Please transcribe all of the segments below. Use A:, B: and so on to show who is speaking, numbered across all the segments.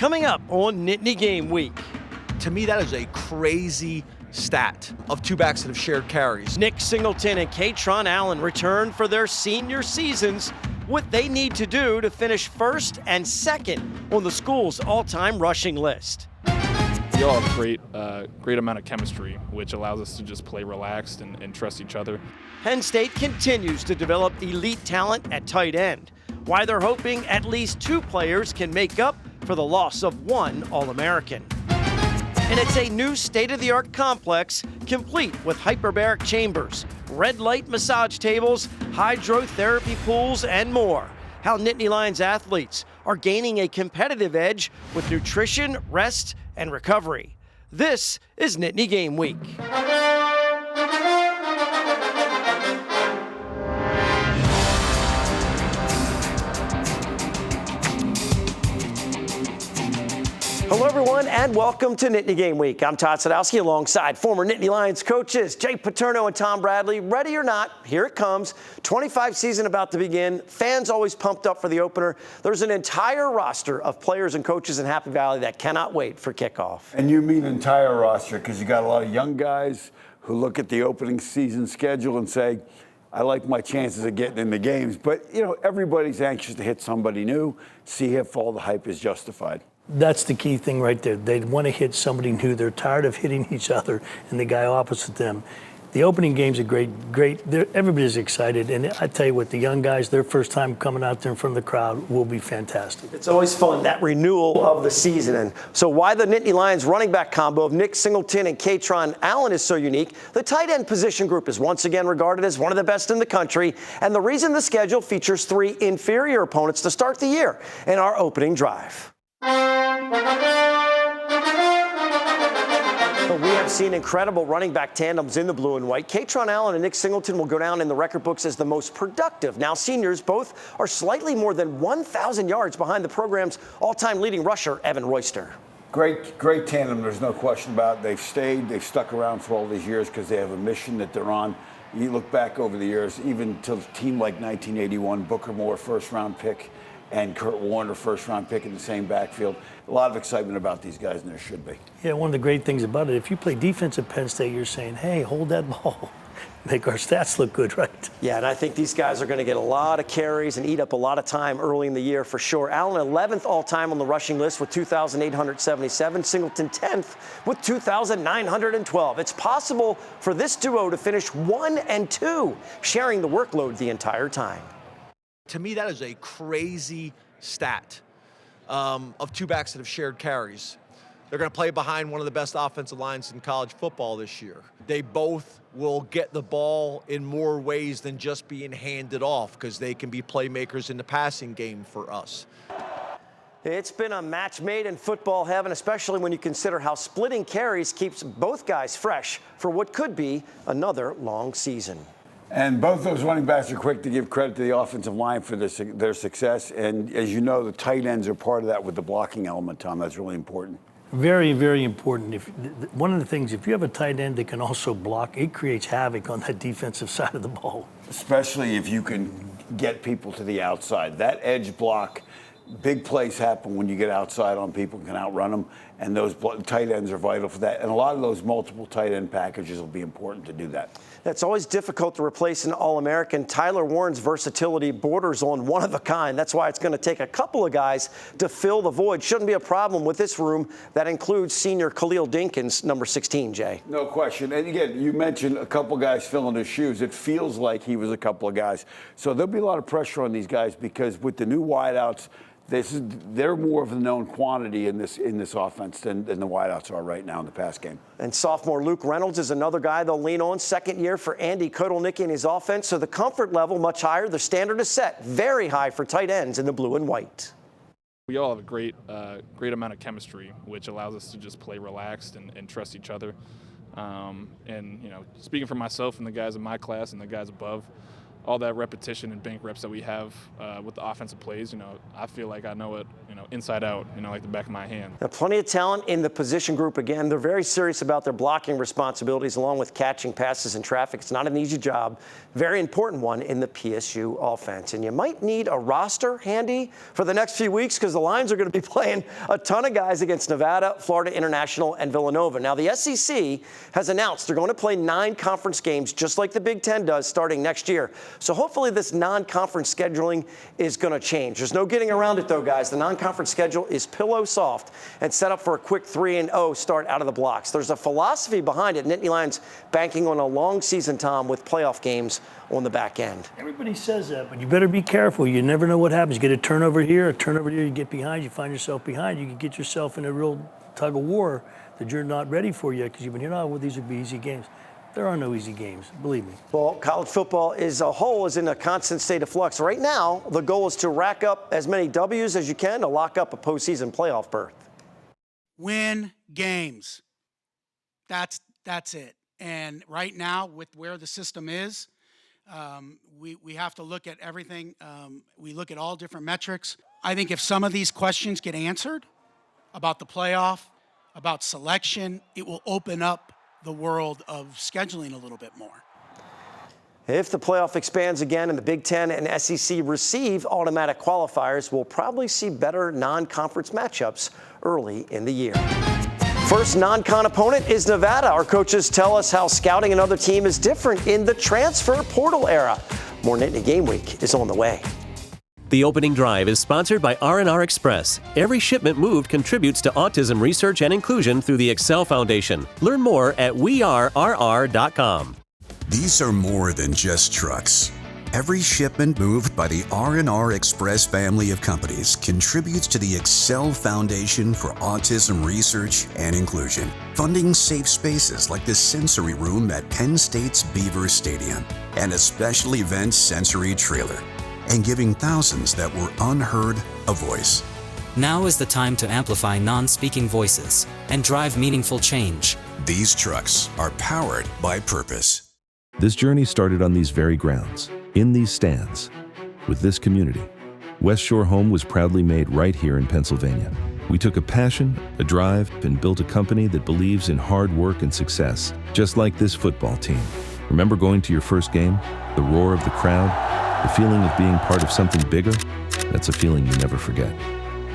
A: Coming up on Nittany Game Week.
B: To me, that is a crazy stat of two backs that have shared carries.
A: Nick Singleton and Katron Allen return for their senior seasons. What they need to do to finish first and second on the school's all-time rushing list.
C: We all have great amount of chemistry, which allows us to just play relaxed and trust each other.
A: Penn State continues to develop elite talent at tight end, why they're hoping at least two players can make up for the loss of one All-American. And it's a new state-of-the-art complex, complete with hyperbaric chambers, red light massage tables, hydrotherapy pools, and more. How Nittany Lions athletes are gaining a competitive edge with nutrition, rest, and recovery. This is Nittany Game Week. Hello, everyone, and welcome to Nittany Game Week. I'm Todd Sadowski alongside former Nittany Lions coaches Jay Paterno and Tom Bradley. Ready or not, here it comes. 25 season about to begin. Fans always pumped up for the opener. There's an entire roster of players and coaches in Happy Valley that cannot wait for kickoff.
D: And you mean entire roster because you got a lot of young guys who look at the opening season schedule and say, I like my chances of getting in the games. But, you know, everybody's anxious to hit somebody new, see if all the hype is justified.
E: That's the key thing right there. They want to hit somebody new. They're tired of hitting each other and the guy opposite them. The opening games are great. Everybody's excited. And I tell you what, the young guys, their first time coming out there in front of the crowd will be fantastic.
A: It's always fun, that renewal of the season. And so why the Nittany Lions running back combo of Nick Singleton and Katron Allen is so unique, the tight end position group is once again regarded as one of the best in the country. And the reason the schedule features three inferior opponents to start the year in our opening drive. But we have seen incredible running back tandems in the blue and white. Katron Allen and Nick Singleton will go down in the record books as the most productive. Now seniors both are slightly more than 1,000 yards behind the program's all-time leading rusher, Evan Royster.
D: Great tandem, there's no question about it. They've stuck around for all these years because they have a mission that they're on. You look back over the years, even to a team like 1981, Booker Moore, first-round pick, and Kurt Warner, first-round pick in the same backfield. A lot of excitement about these guys, and there should be.
E: Yeah, one of the great things about it, if you play defense at Penn State, you're saying, hey, hold that ball. Make our stats look good, right?
A: Yeah, and I think these guys are going to get a lot of carries and eat up a lot of time early in the year for sure. Allen 11th all-time on the rushing list with 2,877. Singleton 10th with 2,912. It's possible for this duo to finish 1 and 2, sharing the workload the entire time.
B: To me, that is a crazy stat of two backs that have shared carries. They're going to play behind one of the best offensive lines in college football this year. They both will get the ball in more ways than just being handed off because they can be playmakers in the passing game for us.
A: It's been a match made in football heaven, especially when you consider how splitting carries keeps both guys fresh for what could be another long season.
D: And both those running backs are quick to give credit to the offensive line for their success. And as you know, the tight ends are part of that with the blocking element, Tom. That's really important.
E: Very, very important. One of the things, if you have a tight end that can also block, it creates havoc on that defensive side of the ball.
D: Especially if you can get people to the outside. That edge block, big plays happen when you get outside on people and can outrun them. And those tight ends are vital for that. And a lot of those multiple tight end packages will be important to do that.
A: It's always difficult to replace an All-American. Tyler Warren's versatility borders on one of a kind. That's why it's going to take a couple of guys to fill the void. Shouldn't be a problem with this room that includes senior Khalil Dinkins, number 16, Jay.
D: No question. And again, you mentioned a couple guys filling his shoes. It feels like he was a couple of guys. So there'll be a lot of pressure on these guys because with the new wideouts, they're more of a known quantity in this offense than the wideouts are right now in the pass game.
A: And sophomore Luke Reynolds is another guy they'll lean on. Second year for Andy Kotelnicki in his offense. So the comfort level much higher. The standard is set very high for tight ends in the blue and white.
C: We all have a great amount of chemistry, which allows us to just play relaxed and trust each other. And, you know, speaking for myself and the guys in my class and the guys above, all that repetition and bank reps that we have with the offensive plays, I feel like I know it, inside out, like the back of my hand.
A: Now, plenty of talent in the position group again. They're very serious about their blocking responsibilities along with catching passes in traffic. It's not an easy job. Very important one in the PSU offense. And you might need a roster handy for the next few weeks because the Lions are going to be playing a ton of guys against Nevada, Florida International, and Villanova. Now, the SEC has announced they're going to play 9 conference games just like the Big Ten does starting next year. So hopefully this non-conference scheduling is going to change. There's no getting around it, though, guys. The non-conference schedule is pillow soft and set up for a quick 3-0 start out of the blocks. There's a philosophy behind it. Nittany Lions banking on a long season, Tom, with playoff games on the back end.
E: Everybody says that, but you better be careful. You never know what happens. You get a turnover here, you get behind, you find yourself behind. You can get yourself in a real tug of war that you're not ready for yet because you've been hearing, well, these would be easy games. There are no easy games, believe me.
A: Well, college football as a whole is in a constant state of flux. Right now, the goal is to rack up as many W's as you can to lock up a postseason playoff berth.
F: Win games. That's it. And right now, with where the system is, we have to look at everything. We look at all different metrics. I think if some of these questions get answered about the playoff, about selection, it will open up the world of scheduling a little bit more.
A: If the playoff expands again and the Big Ten and SEC receive automatic qualifiers, we'll probably see better non-conference matchups early in the year. First non-con opponent is Nevada. Our coaches tell us how scouting another team is different in the transfer portal era. More Nittany Game Week is on the way.
G: The opening drive is sponsored by R&R Express. Every shipment moved contributes to autism research and inclusion through the Excel Foundation. Learn more at wearerr.com.
H: These are more than just trucks. Every shipment moved by the R&R Express family of companies contributes to the Excel Foundation for Autism Research and Inclusion, funding safe spaces like the sensory room at Penn State's Beaver Stadium and a special event sensory trailer, and giving thousands that were unheard a voice.
I: Now is the time to amplify non-speaking voices and drive meaningful change.
H: These trucks are powered by purpose.
J: This journey started on these very grounds, in these stands, with this community. West Shore Home was proudly made right here in Pennsylvania. We took a passion, a drive, and built a company that believes in hard work and success, just like this football team. Remember going to your first game? The roar of the crowd? The feeling of being part of something bigger? That's a feeling you never forget.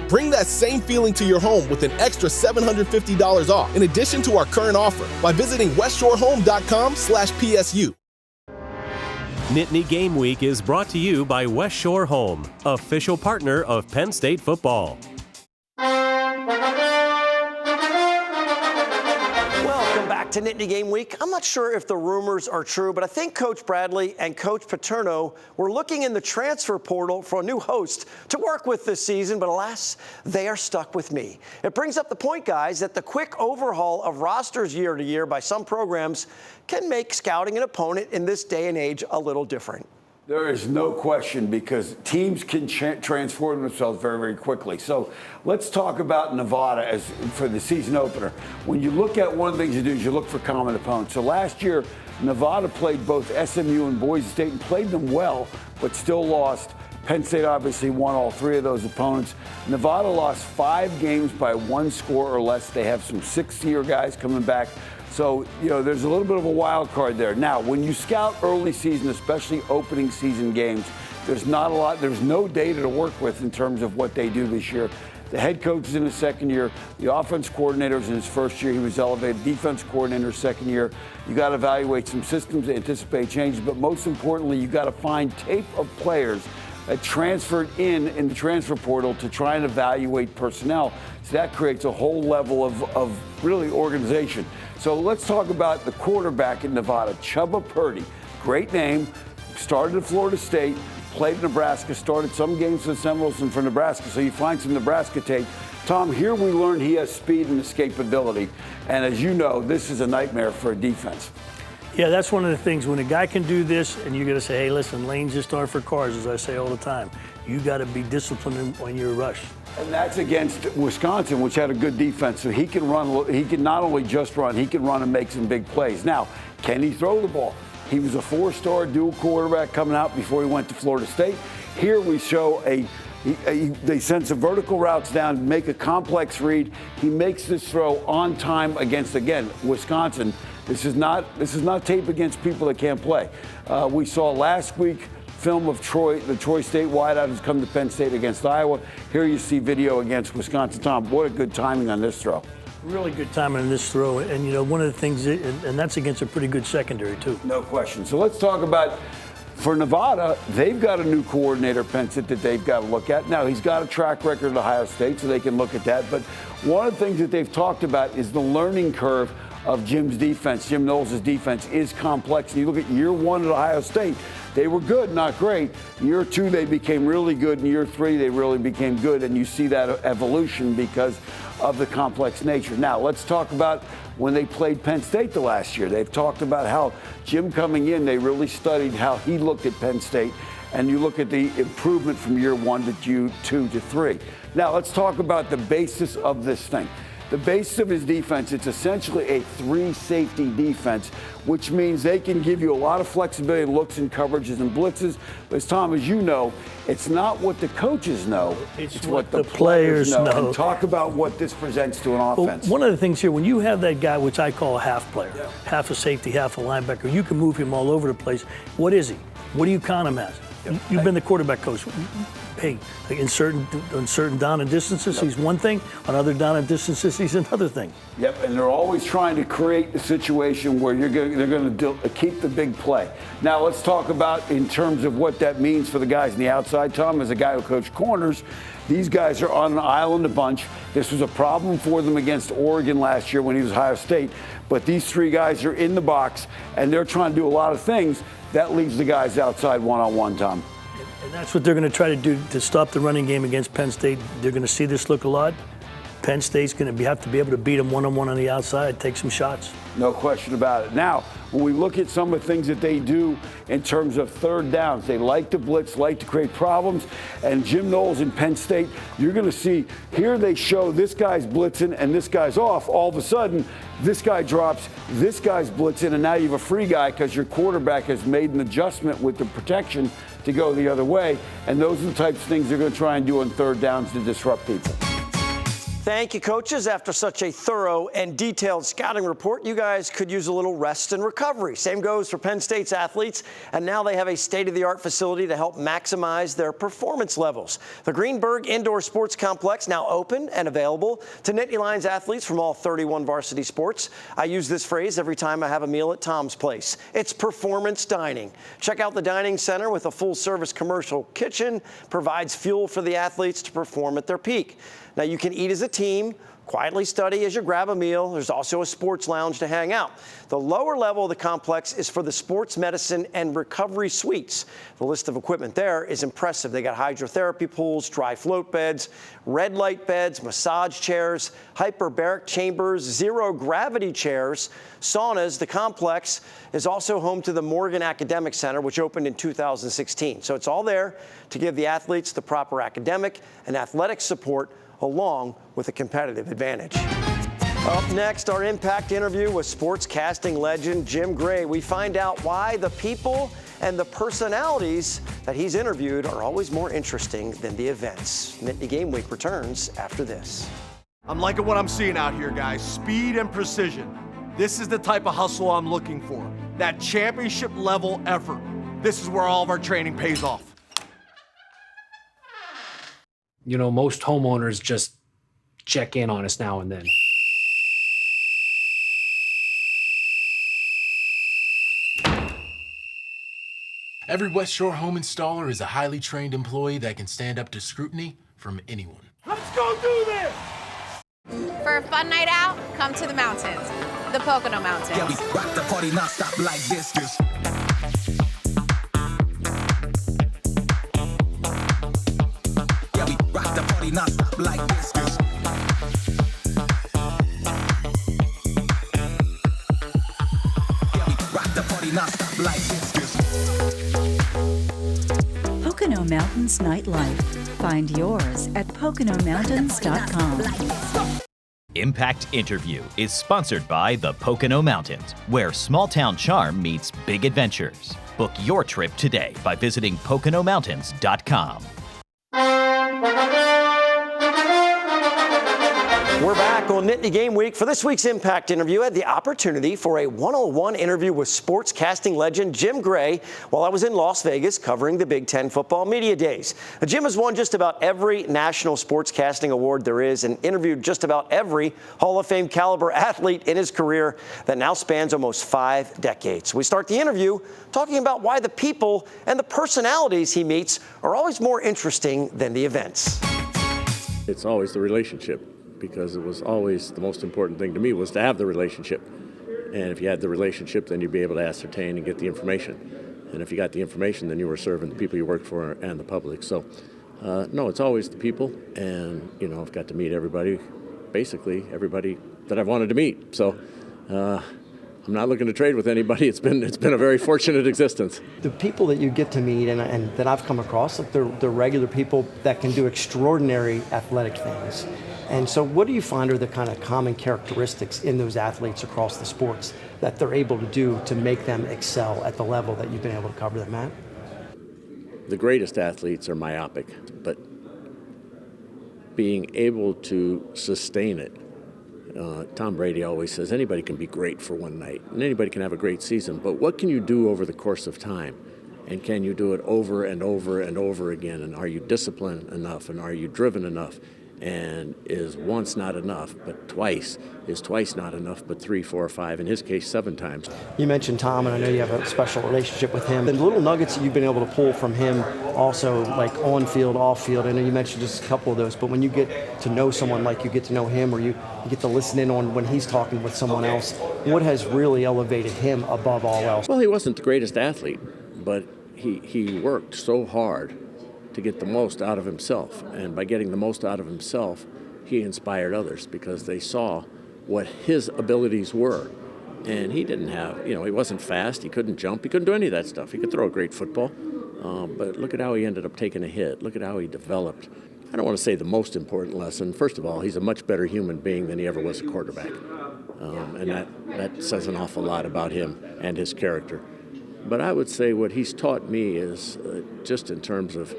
K: Bring that same feeling to your home with an extra $750 off in addition to our current offer by visiting westshorehome.com/PSU.
G: Nittany Game Week is brought to you by West Shore Home, official partner of Penn State Football.
A: Welcome back to Nittany Game Week. I'm not sure if the rumors are true, but I think Coach Bradley and Coach Paterno were looking in the transfer portal for a new host to work with this season, but alas, they are stuck with me. It brings up the point, guys, that the quick overhaul of rosters year to year by some programs can make scouting an opponent in this day and age a little different.
D: There is no question because teams can transform themselves very, very quickly. So let's talk about Nevada as for the season opener. When you look at one of the things you do is you look for common opponents. So last year, Nevada played both SMU and Boise State and played them well, but still lost. Penn State obviously won all 3 of those opponents. Nevada lost 5 games by 1 score or less. They have some 6-year guys coming back. So, there's a little bit of a wild card there. Now, when you scout early season, especially opening season games, there's no data to work with in terms of what they do this year. The head coach is in his second year. The offense coordinator is in his first year. He was elevated. Defense coordinator, second year. You got to evaluate some systems, anticipate changes, but most importantly, you got to find tape of players that transferred in the transfer portal to try and evaluate personnel. So that creates a whole level of really organization. So let's talk about the quarterback in Nevada, Chubba Purdy. Great name, started at Florida State, played at Nebraska, started some games for the Seminoles and for Nebraska, so you find some Nebraska tape. Tom, here we learned he has speed and escapability, and as you know, this is a nightmare for a defense.
E: Yeah, that's one of the things. When a guy can do this, and you got to say, hey, listen, lanes just aren't for cars, as I say all the time. You got to be disciplined on your rush.
D: And that's against Wisconsin, which had a good defense. So he can run. He can not only just run, he can run and make some big plays. Now, can he throw the ball? He was a 4-star dual quarterback coming out before he went to Florida State. Here we show they send some vertical routes down, make a complex read. He makes this throw on time against, again, Wisconsin. This is not tape against people that can't play. We saw last week film of the Troy State wideout who's come to Penn State against Iowa. Here you see video against Wisconsin. Tom, what a good timing on this throw.
E: Really good timing on this throw. And, one of the things, and that's against a pretty good secondary, too.
D: No question. So let's talk about, for Nevada, they've got a new coordinator, Penn State, that they've got to look at. Now, he's got a track record at Ohio State, so they can look at that. But one of the things that they've talked about is the learning curve of Jim's defense. Jim Knowles' defense is complex. And you look at year 1 at Ohio State, they were good, not great. Year 2, they became really good. In year 3, they really became good. And you see that evolution because of the complex nature. Now, let's talk about when they played Penn State the last year. They've talked about how Jim coming in, they really studied how he looked at Penn State. And you look at the improvement from year 1 to 2 to 3. Now, let's talk about the basis of this thing. The basis of his defense, it's essentially a 3-safety defense, which means they can give you a lot of flexibility in looks and coverages and blitzes. But as Tom, as you know, it's not what the coaches know. It's what the players know. And talk about what this presents to an offense.
E: Well, one of the things here, when you have that guy, which I call a half player, half a safety, half a linebacker, you can move him all over the place. What is he? What do you count him as? You've been the quarterback coach. Hey, in certain down and distances, he's one thing. On other down and distances, he's another thing.
D: Yep, and they're always trying to create a situation where they're going to keep the big play. Now, let's talk about in terms of what that means for the guys on the outside. Tom, as a guy who coached corners, these guys are on an island a bunch. This was a problem for them against Oregon last year when he was Ohio State. But these 3 guys are in the box, and they're trying to do a lot of things. That leaves the guys outside one-on-one, Tom.
E: And that's what they're going to try to do to stop the running game against Penn State. They're going to see this look a lot. Penn State's going to have to be able to beat them one-on-one on the outside, take some shots.
D: No question about it. Now, when we look at some of the things that they do in terms of third downs, they like to blitz, like to create problems. And Jim Knowles in Penn State, you're going to see here they show this guy's blitzing and this guy's off. All of a sudden, this guy drops, this guy's blitzing, and now you have a free guy because your quarterback has made an adjustment with the protection to go the other way. And those are the types of things they're going to try and do on third downs to disrupt people.
A: Thank you, coaches. After such a thorough and detailed scouting report, you guys could use a little rest and recovery. Same goes for Penn State's athletes, and now they have a state-of-the-art facility to help maximize their performance levels. The Greenberg Indoor Sports Complex now open and available to Nittany Lions athletes from all 31 varsity sports. I use this phrase every time I have a meal at Tom's Place. It's performance dining. Check out the dining center with a full-service commercial kitchen, provides fuel for the athletes to perform at their peak. Now, you can eat as a team, quietly study as you grab a meal. There's also a sports lounge to hang out. The lower level of the complex is for the sports medicine and recovery suites. The list of equipment there is impressive. They got hydrotherapy pools, dry float beds, red light beds, massage chairs, hyperbaric chambers, zero gravity chairs, saunas. The complex is also home to the Morgan Academic Center, which opened in 2016. So it's all there to give the athletes the proper academic and athletic support along with a competitive advantage. Up next, our Impact interview with sportscasting legend Jim Gray. We find out why the people and the personalities that he's interviewed are always more interesting than the events. Nittany Game Week returns after this.
B: I'm liking what I'm seeing out here, guys. Speed and precision. This is the type of hustle I'm looking for. That championship level effort. This is where all of our training pays off.
L: You know, most homeowners just check in on us now and then.
M: Every West Shore home installer is a highly trained employee that can stand up to scrutiny from anyone.
N: Let's go do this! For a fun night out, come to the mountains, the Pocono Mountains.
O: Yeah, we rock the party non-stop like this. Yeah, we rock the party non-stop like this. Yeah, we rock the party non-stop like this.
P: Pocono Mountains Nightlife. Find yours at PoconoMountains.com.
Q: Impact Interview is sponsored by the Pocono Mountains, where small-town charm meets big adventures. Book your trip today by visiting PoconoMountains.com.
A: We're back on Nittany Game Week. For this week's Impact Interview, I had the opportunity for a one-on-one interview with sportscasting legend Jim Gray while I was in Las Vegas covering the Big Ten Football Media Days. Jim has won just about every national sportscasting award there is and interviewed just about every Hall of Fame caliber athlete in his career that now spans almost 5 decades. We start the interview talking about why the people and the personalities he meets are always more interesting than the events.
R: It's always the relationship, because it was always the most important thing to me was to have the relationship. And if you had the relationship, then you'd be able to ascertain and get the information. And if you got the information, then you were serving the people you worked for and the public. So, no, it's always the people. And, you know, I've got to meet everybody, basically everybody that I've wanted to meet. So I'm not looking to trade with anybody. It's been a very fortunate existence.
A: The people that you get to meet and that I've come across, like they're regular people that can do extraordinary athletic things. And so what do you find are the kind of common characteristics in those athletes across the sports that they're able to do to make them excel at the level that you've been able to cover them at?
R: The greatest athletes are myopic, but being able to sustain it. Tom Brady always says anybody can be great for one night and anybody can have a great season, but what can you do over the course of time? And can you do it over and over and over again? And are you disciplined enough? And are you driven enough? And is once not enough, but twice? Is twice not enough, but 3, 4, 5, in his case, 7 times?
A: You mentioned Tom, and I know you have a special relationship with him. The little nuggets that you've been able to pull from him also, like on field, off field, I know you mentioned just a couple of those, but when you get to know someone like you get to know him, or you get to listen in on when he's talking with someone else, what has really elevated him above all else?
R: Well, he wasn't the greatest athlete, but he worked so hard to get the most out of himself. And by getting the most out of himself, he inspired others because they saw what his abilities were. And he didn't have, he wasn't fast, he couldn't jump, he couldn't do any of that stuff. He could throw a great football, but look at how he ended up taking a hit. Look at how he developed. I don't want to say the most important lesson. First of all, he's a much better human being than he ever was a quarterback. And that says an awful lot about him and his character. But I would say what he's taught me is just in terms of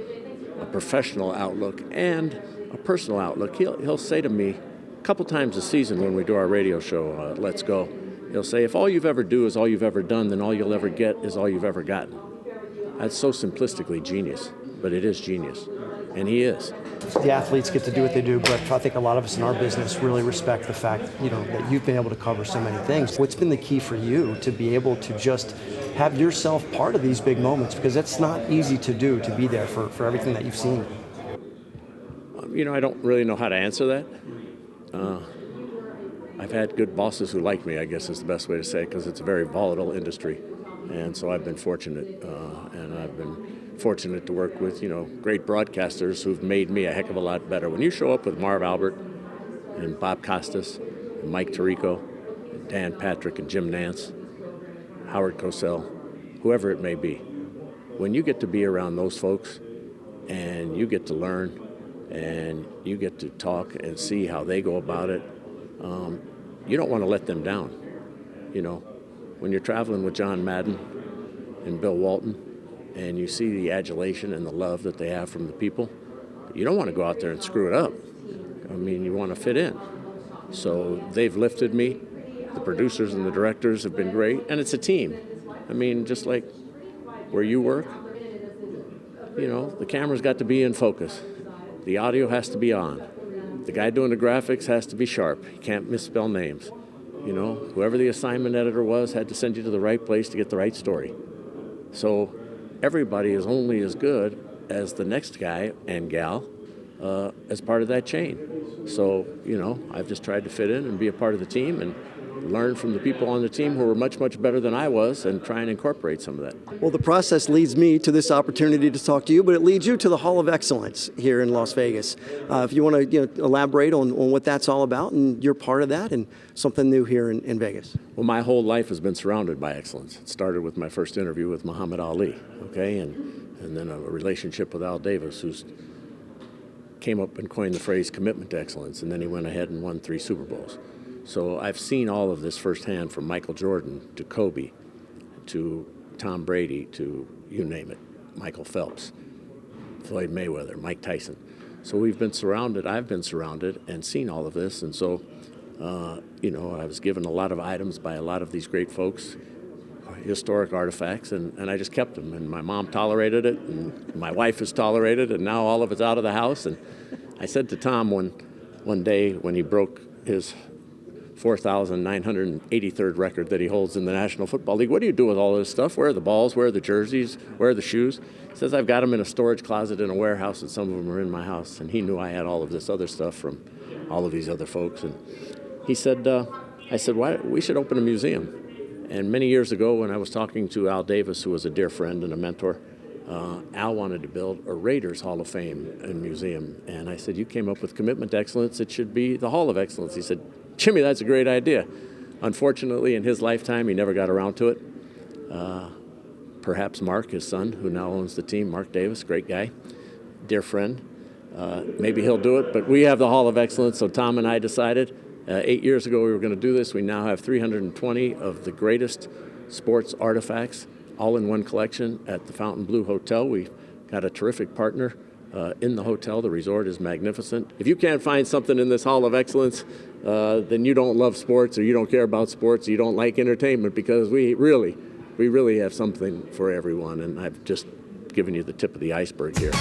R: a professional outlook and a personal outlook. He'll say to me a couple times a season when we do our radio show, Let's Go, he'll say, if all you've ever do is all you've ever done, then all you'll ever get is all you've ever gotten. That's so simplistically genius, but it is genius, and he is.
A: The athletes get to do what they do, but I think a lot of us in our business really respect the fact, that you've been able to cover so many things. What's been the key for you to be able to just have yourself part of these big moments? Because it's not easy to do, to be there for everything that you've seen.
R: I don't really know how to answer that. I've had good bosses who like me, I guess is the best way to say it, because it's a very volatile industry. And so I've been fortunate, and I've been fortunate to work with, great broadcasters who've made me a heck of a lot better. When you show up with Marv Albert and Bob Costas and Mike Tirico and Dan Patrick and Jim Nance, Howard Cosell, whoever it may be, when you get to be around those folks and you get to learn and you get to talk and see how they go about it, you don't want to let them down. When you're traveling with John Madden and Bill Walton and you see the adulation and the love that they have from the people, you don't want to go out there and screw it up. You want to fit in. So they've lifted me. The producers and the directors have been great, and it's a team. Just like where you work, the camera's got to be in focus. The audio has to be on. The guy doing the graphics has to be sharp. He can't misspell names. Whoever the assignment editor was had to send you to the right place to get the right story. So everybody is only as good as the next guy and gal as part of that chain. So, I've just tried to fit in and be a part of the team and learn from the people on the team who were much, much better than I was and try and incorporate some of that.
A: Well, the process leads me to this opportunity to talk to you, but it leads you to the Hall of Excellence here in Las Vegas. If you want to elaborate on what that's all about, and you're part of that and something new here in Vegas.
R: Well, my whole life has been surrounded by excellence. It started with my first interview with Muhammad Ali, okay, and then a relationship with Al Davis, who's came up and coined the phrase commitment to excellence, and then he went ahead and won 3 Super Bowls. So I've seen all of this firsthand, from Michael Jordan to Kobe to Tom Brady to you name it, Michael Phelps, Floyd Mayweather, Mike Tyson. So we've been surrounded, I've been surrounded and seen all of this. And so, I was given a lot of items by a lot of these great folks, historic artifacts, and I just kept them. And my mom tolerated it, and my wife has tolerated it, and now all of it's out of the house. And I said to Tom one day when he broke his 4,983rd record that he holds in the National Football League, what do you do with all this stuff? Where are the balls? Where are the jerseys? Where are the shoes? He says, I've got them in a storage closet in a warehouse, and some of them are in my house. And he knew I had all of this other stuff from all of these other folks. And he said, I said, why? We should open a museum. And many years ago, when I was talking to Al Davis, who was a dear friend and a mentor, Al wanted to build a Raiders Hall of Fame and museum. And I said, you came up with commitment to excellence. It should be the Hall of Excellence. He said, Jimmy, that's a great idea. Unfortunately, in his lifetime, he never got around to it. Perhaps Mark, his son, who now owns the team, Mark Davis, great guy, dear friend, maybe he'll do it. But we have the Hall of Excellence, so Tom and I decided 8 years ago we were going to do this. We now have 320 of the greatest sports artifacts all in one collection at the Fontainebleau Hotel. We've got a terrific partner in the hotel. The resort is magnificent. If you can't find something in this Hall of Excellence, then you don't love sports, or you don't care about sports, or you don't like entertainment, because we really have something for everyone, and I've just given you the tip of the iceberg here.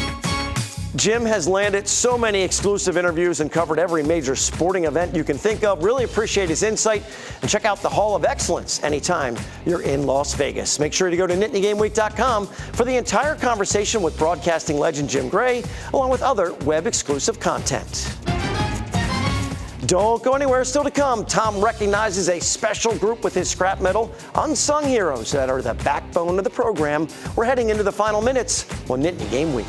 A: Jim has landed so many exclusive interviews and covered every major sporting event you can think of. Really appreciate his insight, and check out the Hall of Excellence anytime you're in Las Vegas. Make sure to go to nittany-game-week.com for the entire conversation with broadcasting legend Jim Gray, along with other web-exclusive content. Don't go anywhere. Still to come, Tom recognizes a special group with his scrap metal unsung heroes that are the backbone of the program. We're heading into the final minutes on Nittany Game Week.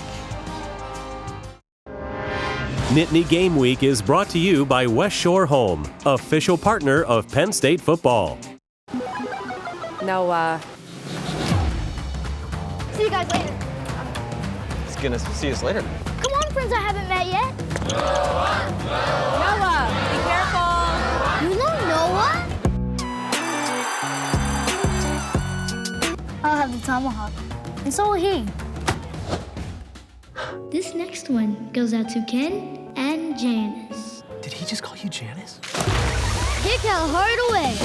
G: Nittany Game Week is brought to you by West Shore Home, official partner of Penn State Football.
S: No,
T: See you guys later.
U: He's gonna see us later.
T: Come on, friends I haven't met yet.
N: Noah, be careful.
T: You know Noah? I'll have the tomahawk. And so will he. This next one goes out to Ken and Janice.
U: Did he just call you Janice?
T: Kick out hard away.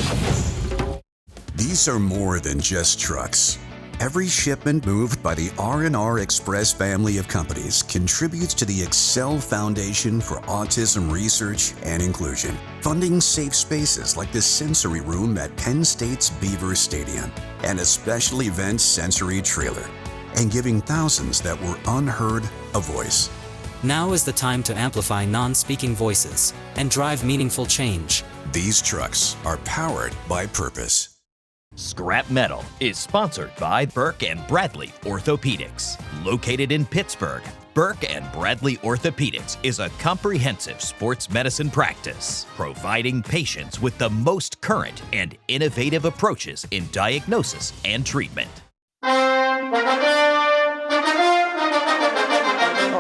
H: These are more than just trucks. Every shipment moved by the R&R Express family of companies contributes to the Excel Foundation for Autism Research and Inclusion, funding safe spaces like the sensory room at Penn State's Beaver Stadium and a special event sensory trailer, and giving thousands that were unheard a voice.
I: Now is the time to amplify non-speaking voices and drive meaningful change.
H: These trucks are powered by purpose.
Q: Scrap Metal is sponsored by Burke & Bradley Orthopedics. Located in Pittsburgh, Burke & Bradley Orthopedics is a comprehensive sports medicine practice, providing patients with the most current and innovative approaches in diagnosis and treatment.
A: All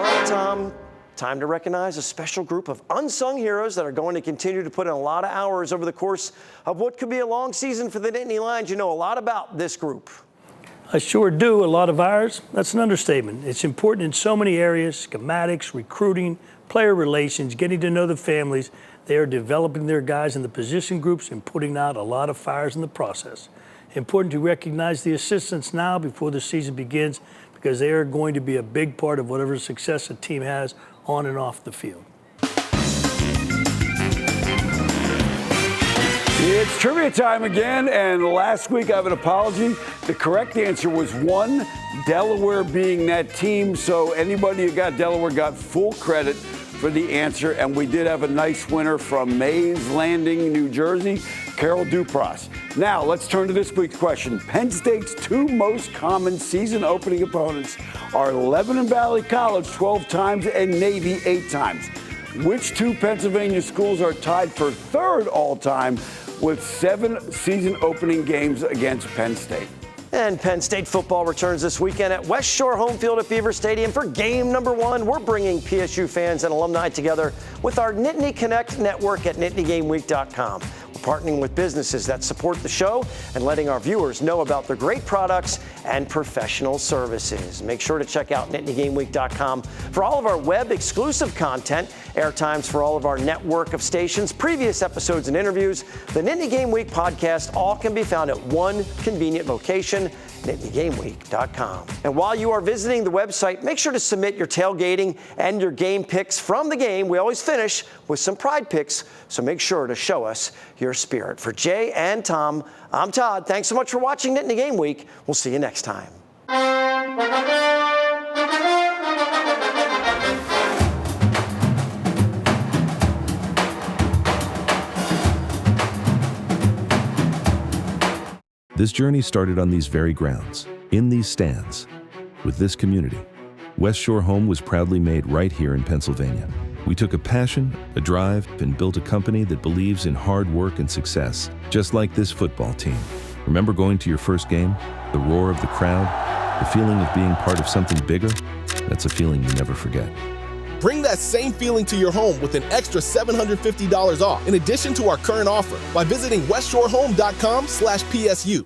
A: right, Tom. Time to recognize a special group of unsung heroes that are going to continue to put in a lot of hours over the course of what could be a long season for the Nittany Lions. You know a lot about this group.
E: I sure do. A lot of ours. That's an understatement. It's important in so many areas: schematics, recruiting, player relations, getting to know the families. They are developing their guys in the position groups and putting out a lot of fires in the process. Important to recognize the assistants now before the season begins, because they are going to be a big part of whatever success a team has on and off the field.
D: It's trivia time again, and last week I have an apology. The correct answer was 1, Delaware being that team, so anybody who got Delaware got full credit for the answer, and we did have a nice winner from Mays Landing, New Jersey, Carol Dupras. Now, let's turn to this week's question. Penn State's 2 most common season opening opponents are Lebanon Valley College 12 times and Navy 8 times. Which 2 Pennsylvania schools are tied for 3rd all-time with 7 season opening games against Penn State?
A: And Penn State football returns this weekend at West Shore Home Field at Beaver Stadium for game number 1. We're bringing PSU fans and alumni together with our Nittany Connect network at nittany-game-week.com. We're partnering with businesses that support the show and letting our viewers know about their great products and professional services. Make sure to check out nittany-game-week.com for all of our web exclusive content, airtimes for all of our network of stations, previous episodes and interviews. The Nittany Game Week podcast all can be found at one convenient location, nittany-game-week.com. And while you are visiting the website, make sure to submit your tailgating and your game picks from the game. We always finish with some pride picks, so make sure to show us your spirit. For Jay and Tom, I'm Todd. Thanks so much for watching Nittany Game Week. We'll see you next time.
J: This journey started on these very grounds, in these stands, with this community. West Shore Home was proudly made right here in Pennsylvania. We took a passion, a drive, and built a company that believes in hard work and success, just like this football team. Remember going to your first game? The roar of the crowd? The feeling of being part of something bigger? That's a feeling you never forget.
K: Bring that same feeling to your home with an extra $750 off in addition to our current offer by visiting westshorehome.com/PSU.